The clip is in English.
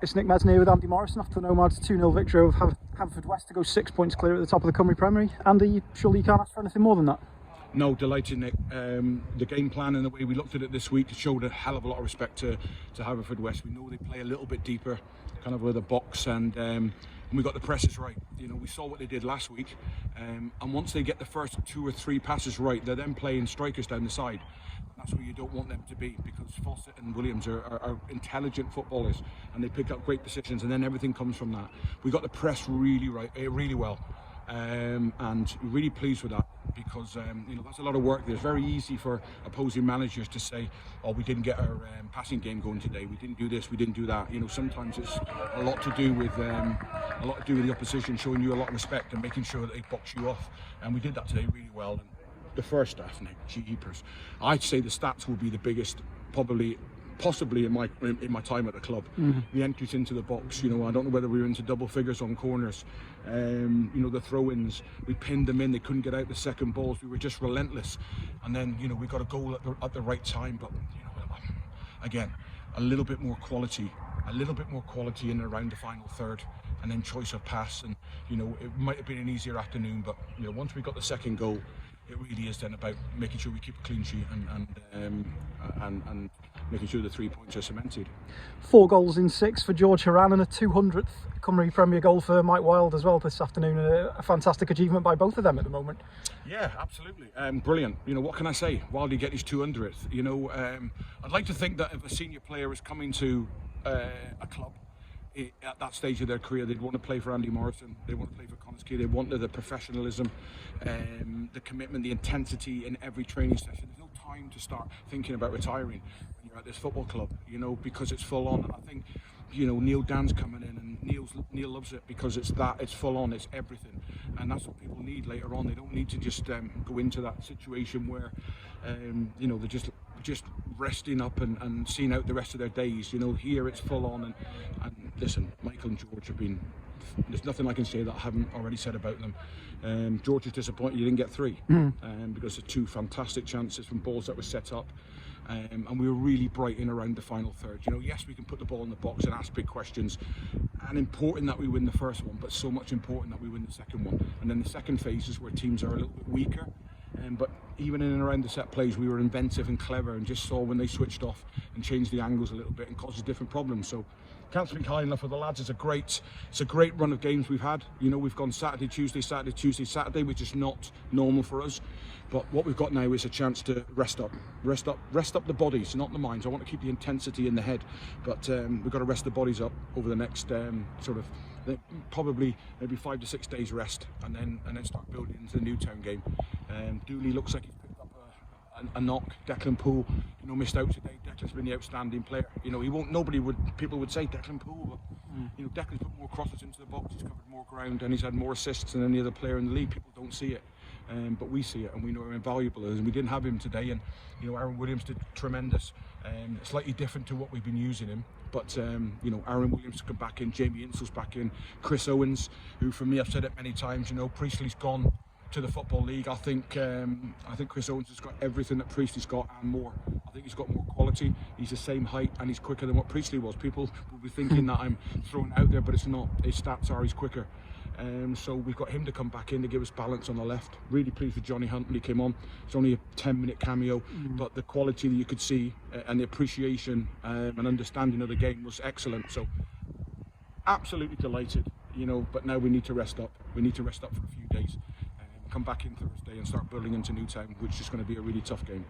It's Nick Mesner with Andy Morrison after the Nomads 2-0 victory over Haverfordwest to go 6 points clear at the top of the Cymru Premier. Andy, surely you can't ask for anything more than that? No, delighted, Nick. The game plan and the way we looked at it this week showed a hell of a lot of respect to Haverfordwest. We know they play a little bit deeper, kind of with a box, and we got the presses right. You know, we saw what they did last week, and once they get the first 2 or 3 passes right, they're then playing strikers down the side. That's where you don't want them to be, because Fawcett and Williams are intelligent footballers, and they pick up great positions, and then everything comes from that. We got the press really right, really well, and really pleased with that, because you know, that's a lot of work. It's very easy for opposing managers to say, "Oh, we didn't get our passing game going today. We didn't do this. We didn't do that." You know, sometimes it's a lot to do with the opposition showing you a lot of respect and making sure that they box you off, and we did that today really well. And the first half, Nick, jeepers, I'd say the stats will be the biggest, possibly in my time at the club. The entries into the box, you know, I don't know whether we were into double figures on corners. You know, the throw-ins, we pinned them in, they couldn't get out the second balls, we were just relentless. And then, you know, we got a goal at the right time, but, you know, again, a little bit more quality in and around the final third, and then choice of pass. And, you know, it might have been an easier afternoon, but, you know, once we got the second goal, it really is then about making sure we keep a clean sheet and making sure the 3 points are cemented. 4 goals in 6 for George Horan, and a 200th Cymru Premier goal for Mike Wilde as well this afternoon. A fantastic achievement by both of them at the moment. Yeah, absolutely. Brilliant. You know, what can I say? Wilde get his 200th. You know, I'd like to think that if a senior player is coming to a club at that stage of their career, they'd want to play for Andy Morrison, they want to play for Connasky, they want the professionalism, the commitment, the intensity in every training session. There's no time to start thinking about retiring when you're at this football club, you know, because it's full on. And I think, you know, Neil Dan's coming in, and Neil loves it because it's full on, it's everything, and that's what people need later on. They don't need to just go into that situation where you know, they're just resting up and seeing out the rest of their days. You know, here it's full on, and listen, Michael and George have been, there's nothing I can say that I haven't already said about them. George is disappointed you didn't get 3, because of 2 fantastic chances from balls that were set up. And we were really bright in around the final third. You know, yes, we can put the ball in the box and ask big questions, and important that we win the first one, but so much important that we win the second one. And then the second phase is where teams are a little bit weaker, but even in and around the set plays, we were inventive and clever, and just saw when they switched off and changed the angles a little bit and caused different problems. So can't speak high enough of the lads. It's a great run of games we've had. You know, we've gone Saturday, Tuesday, Saturday, which is not normal for us. But what we've got now is a chance to rest up the bodies, not the minds. I want to keep the intensity in the head, but we've got to rest the bodies up over the next probably maybe 5 to 6 days rest, and then start building into the Newtown game. Dooley looks like he's picked up a knock. Declan Poole, you know, missed out today. Declan's been the outstanding player. You know, people would say Declan Poole, but you know, Declan's put more crosses into the box, he's covered more ground, and he's had more assists than any other player in the league. People don't see it, but we see it, and we know how invaluable it is. And we didn't have him today, and you know, Aaron Williams did tremendous. Slightly different to what we've been using him, but you know, Aaron Williams come back in, Jamie Insull's back in, Chris Owens, who, for me, I've said it many times, you know, Priestley's gone to the Football League. I think Chris Owens has got everything that Priestley's got and more. I think he's got more quality. He's the same height, and he's quicker than what Priestley was. People will be thinking that I'm throwing it out there, but it's not. His stats are he's quicker. So we've got him to come back in to give us balance on the left. Really pleased with Johnny Hunt when he came on. It's only a 10-minute cameo, but the quality that you could see and the appreciation and understanding of the game was excellent. So absolutely delighted, you know, but now we need to rest up. We need to rest up for a few days. Come back in Thursday and start building into Newtown, which is going to be a really tough game.